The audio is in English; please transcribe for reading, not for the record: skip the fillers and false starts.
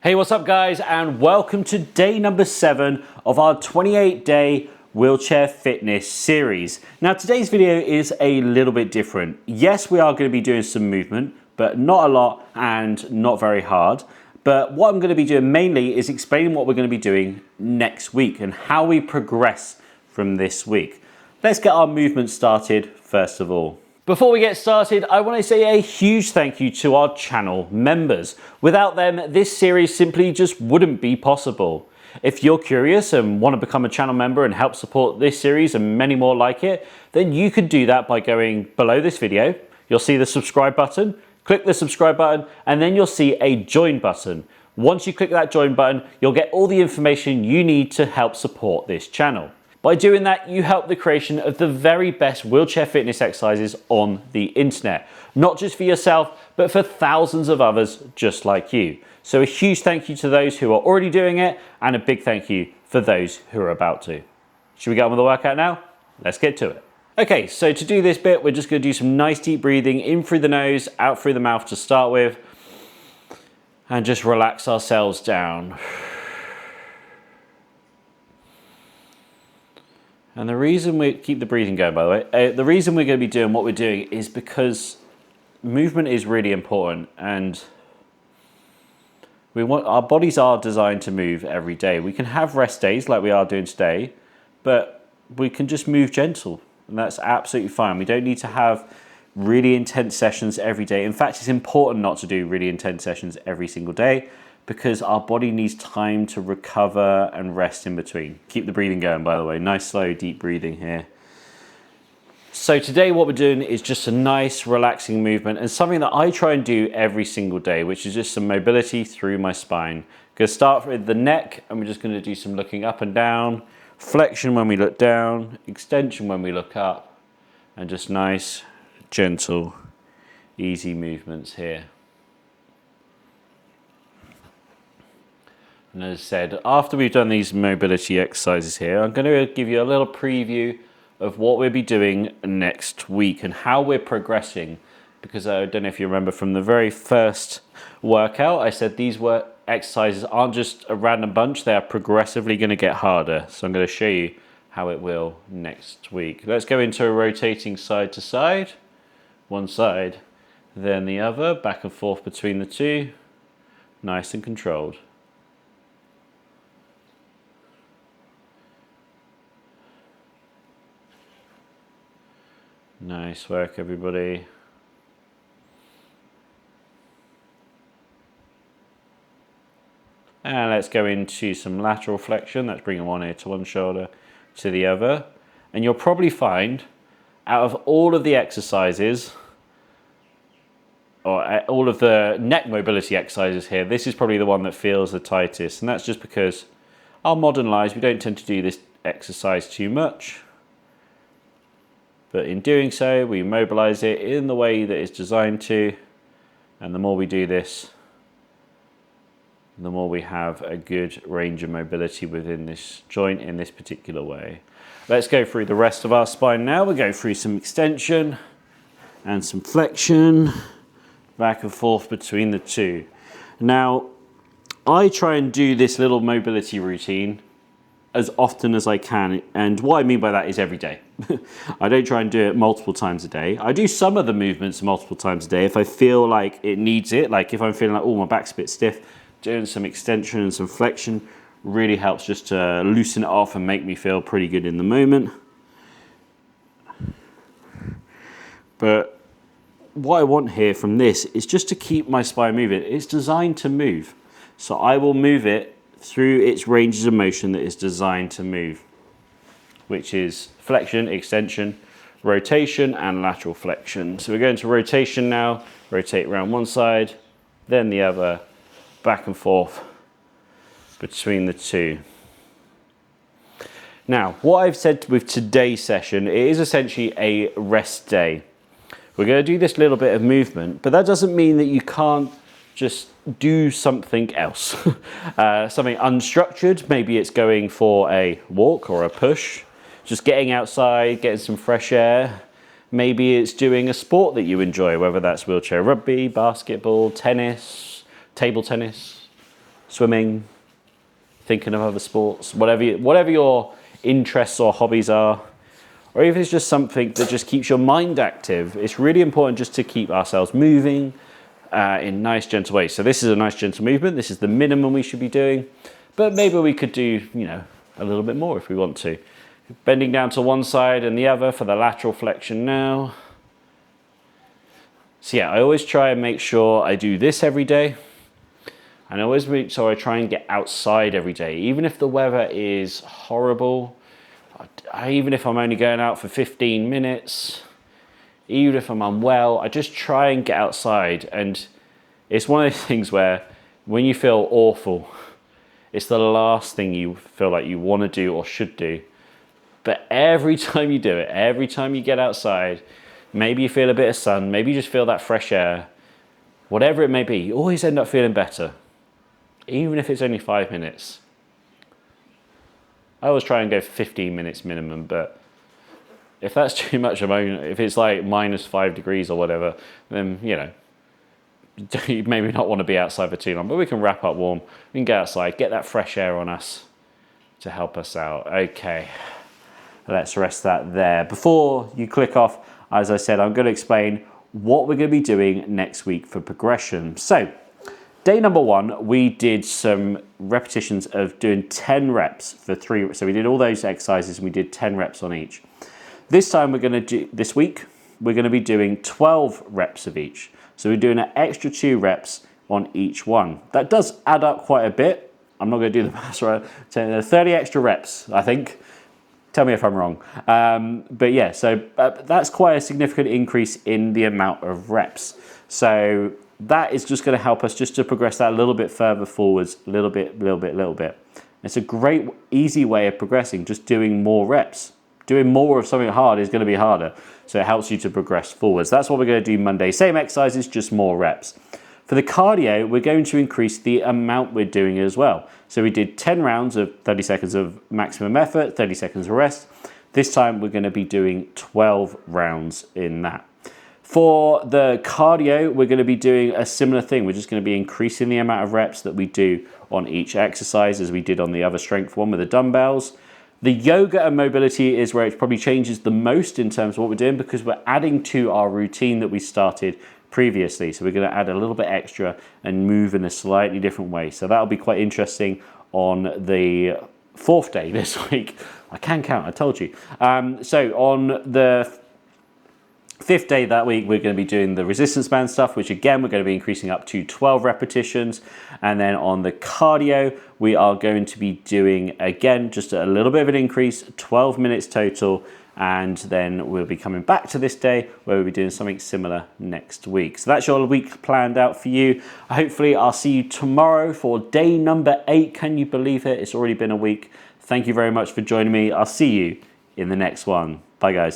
Hey, what's up guys, and welcome to day number 7 of our 28-day wheelchair fitness series. Now today's video is a little bit different. Yes, we are going to be doing some movement, but not a lot and not very hard. But what I'm going to be doing mainly is explaining what we're going to be doing next week and how we progress from this week. Let's get our movement started first of all. Before we get started, I want to say a huge thank you to our channel members. Without them, this series simply just wouldn't be possible. If you're curious and want to become a channel member and help support this series and many more like it, then you could do that by going below this video. You'll see the subscribe button, click the subscribe button, and then you'll see a join button. Once you click that join button, you'll get all the information you need to help support this channel. By doing that, you help the creation of the very best wheelchair fitness exercises on the internet. Not just for yourself, but for thousands of others just like you. So a huge thank you to those who are already doing it, and a big thank you for those who are about to. Should we get on with the workout now? Let's get to it. Okay, so to do this bit, we're just going to do some nice deep breathing in through the nose, out through the mouth to start with, and just relax ourselves down. And the reason we keep the breathing going, by the way, the reason we're going to be doing what we're doing is because movement is really important, and our bodies are designed to move every day. We can have rest days like we are doing today, but we can just move gentle, and that's absolutely fine. We don't need to have really intense sessions every day. In fact, it's important not to do really intense sessions every single day, because our body needs time to recover and rest in between. Keep the breathing going, by the way. Nice, slow, deep breathing here. So today what we're doing is just a nice, relaxing movement, and something that I try and do every single day, which is just some mobility through my spine. Going to start with the neck, and we're just going to do some looking up and down, flexion when we look down, extension when we look up, and just nice, gentle, easy movements here. And as I said, after we've done these mobility exercises here, I'm going to give you a little preview of what we'll be doing next week and how we're progressing. Because I don't know if you remember from the very first workout, I said these exercises aren't just a random bunch, they are progressively going to get harder. So I'm going to show you how it will next week. Let's go into a rotating side to side. One side, then the other, back and forth between the two. Nice and controlled. Nice work, everybody. And let's go into some lateral flexion. That's bringing one ear to one shoulder to the other. And you'll probably find, out of all of the exercises, or all of the neck mobility exercises here, this is probably the one that feels the tightest. And that's just because our modern lives, we don't tend to do this exercise too much. But in doing so, we mobilize it in the way that it's designed to. And the more we do this, the more we have a good range of mobility within this joint in this particular way. Let's go through the rest of our spine now. We'll go through some extension and some flexion, back and forth between the two. Now, I try and do this little mobility routine as often as I can, and what I mean by that is every day. I don't try and do it multiple times a day. I do some of the movements multiple times a day if I feel like it needs it, like if I'm feeling like, oh, my back's a bit stiff, doing some extension and some flexion really helps just to loosen it off and make me feel pretty good in the moment. But what I want here from this is just to keep my spine moving. It's designed to move, so I will move it through its ranges of motion that is designed to move, which is flexion, extension, rotation, and lateral flexion. So we're going to rotation now, rotate around one side, then the other, back and forth between the two. Now, what I've said with today's session, it is essentially a rest day. We're going to do this little bit of movement, but that doesn't mean that you can't just do something else. Something unstructured. Maybe it's going for a walk or a push, just getting outside, getting some fresh air. Maybe it's doing a sport that you enjoy, whether that's wheelchair rugby, basketball, tennis, table tennis, swimming, thinking of other sports, whatever your interests or hobbies are, or if it's just something that just keeps your mind active, it's really important just to keep ourselves moving in nice, gentle ways. So this is a nice, gentle movement. This is the minimum we should be doing, but maybe we could do, a little bit more if we want to. Bending down to one side and the other for the lateral flexion now. So yeah, I always try and make sure I do this every day. And I always make sure I try and get outside every day, even if the weather is horrible. Even if I'm only going out for 15 minutes, even if I'm unwell, I just try and get outside. And it's one of those things where when you feel awful, it's the last thing you feel like you want to do or should do. But every time you do it, every time you get outside, maybe you feel a bit of sun, maybe you just feel that fresh air, whatever it may be, you always end up feeling better, even if it's only 5 minutes. I always try and go for 15 minutes minimum, but if that's too much, if it's like -5 degrees or whatever, then, you maybe not want to be outside for too long, but we can wrap up warm. We can get outside, get that fresh air on us to help us out. Okay, let's rest that there. Before you click off, as I said, I'm going to explain what we're going to be doing next week for progression. So, day number 1, we did some repetitions of doing 10 reps for 3. So we did all those exercises and we did 10 reps on each. This time this week, we're going to be doing 12 reps of each. So we're doing an extra 2 reps on each one. That does add up quite a bit. I'm not going to do the maths right. 30 extra reps, I think. Tell me if I'm wrong. But yeah, so that's quite a significant increase in the amount of reps. So that is just going to help us just to progress that a little bit further forwards, little bit. It's a great, easy way of progressing, just doing more reps. Doing more of something hard is going to be harder, so it helps you to progress forwards. That's what we're going to do Monday. Same exercises, just more reps. For the cardio, we're going to increase the amount we're doing as well. So we did 10 rounds of 30 seconds of maximum effort, 30 seconds of rest. This time we're going to be doing 12 rounds in that. For the cardio, we're going to be doing a similar thing. We're just going to be increasing the amount of reps that we do on each exercise as we did on the other strength one with the dumbbells. The yoga and mobility is where it probably changes the most in terms of what we're doing because we're adding to our routine that we started previously. So we're going to add a little bit extra and move in a slightly different way. So that'll be quite interesting on the 4th day this week. I can count, I told you. So on the 5th day that week, we're going to be doing the resistance band stuff, which again, we're going to be increasing up to 12 repetitions. And then on the cardio, we are going to be doing, again, just a little bit of an increase, 12 minutes total. And then we'll be coming back to this day where we'll be doing something similar next week. So that's your week planned out for you. Hopefully I'll see you tomorrow for day number 8. Can you believe it? It's already been a week. Thank you very much for joining me. I'll see you in the next one. Bye guys.